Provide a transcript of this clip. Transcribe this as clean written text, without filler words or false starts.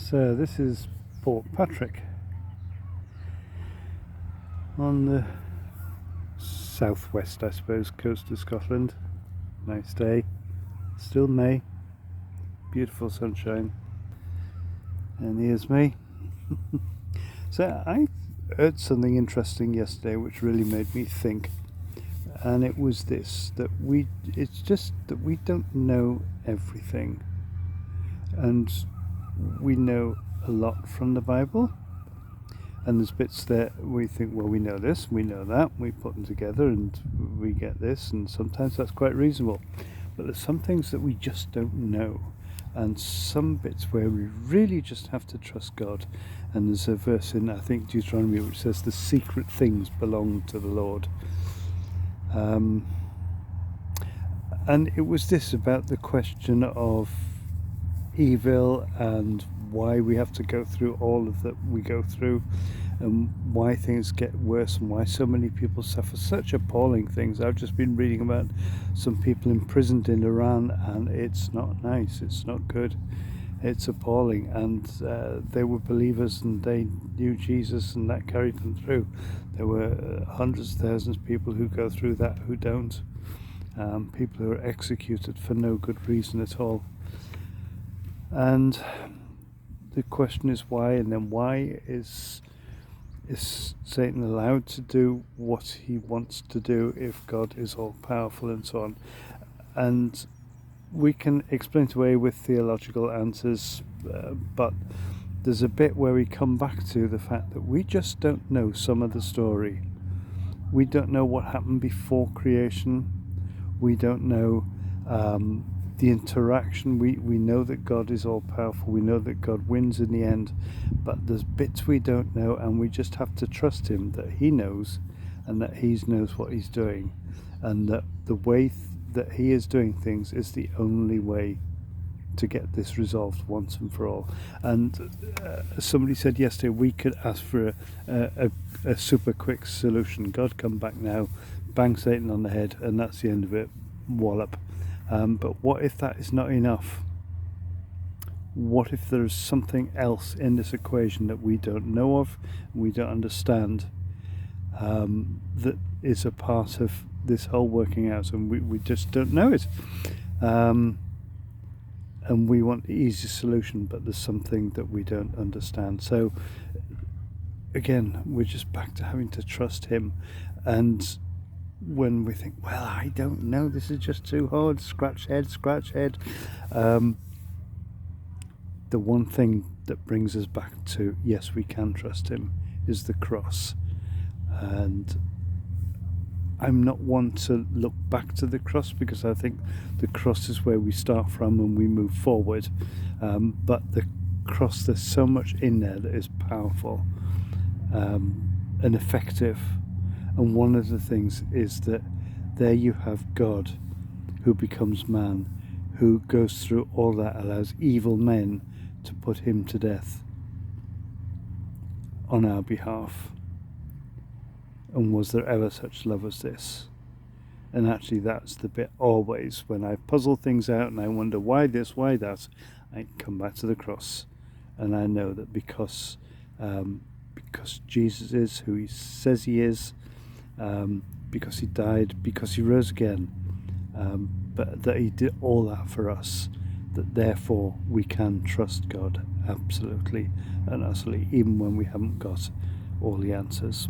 So this is Port Patrick on the southwest, I suppose, coast of Scotland. Nice day, still May, beautiful sunshine, and here's me. So I heard something interesting yesterday which really made me think, and it was this, that it's just that we don't know everything, and we know a lot from the Bible, and there's bits that we think, well, we know this, we know that, we put them together and we get this, and sometimes that's quite reasonable. But there's some things that we just don't know, and some bits where we really just have to trust God. And there's a verse in, I think, Deuteronomy, which says the secret things belong to the Lord. And it was this about the question of evil and why we have to go through all of that we go through, and why things get worse, and why so many people suffer such appalling things. I've just been reading about some people imprisoned in Iran, and it's not nice, it's not good, it's appalling. And they were believers and they knew Jesus, and that carried them through. There were hundreds of thousands of people who go through that who don't, people who are executed for no good reason at all. And the question is why, and then why is Satan allowed to do what he wants to do if God is all powerful, and so on. And we can explain it away with theological answers, but there's a bit where we come back to the fact that we just don't know some of the story. We don't know what happened before creation. We don't know the interaction. We know that God is all powerful, we know that God wins in the end, but there's bits we don't know, and we just have to trust him that he knows, and that he knows what he's doing, and that the way that he is doing things is the only way to get this resolved once and for all. And somebody said yesterday we could ask for a super quick solution. God, come back now, bang Satan on the head, and that's the end of it, wallop. But what if that is not enough? What if there's something else in this equation that we don't know of, we don't understand, that is a part of this whole working out, and we just don't know it? And we want the easy solution, but there's something that we don't understand. So again, we're just back to having to trust him. And when we think, well, I don't know, this is just too hard, scratch head, the one thing that brings us back to, yes, we can trust him, is the cross. And I'm not one to look back to the cross, because I think the cross is where we start from and we move forward. But the cross, there's so much in there that is powerful and effective. And one of the things is that there you have God who becomes man, who goes through all that, allows evil men to put him to death on our behalf. And was there ever such love as this? And actually, that's the bit always when I puzzle things out and I wonder why this, why that, I come back to the cross, and I know that because Jesus is who he says he is, because he died, because he rose again, but that he did all that for us, that therefore we can trust God absolutely and utterly, even when we haven't got all the answers.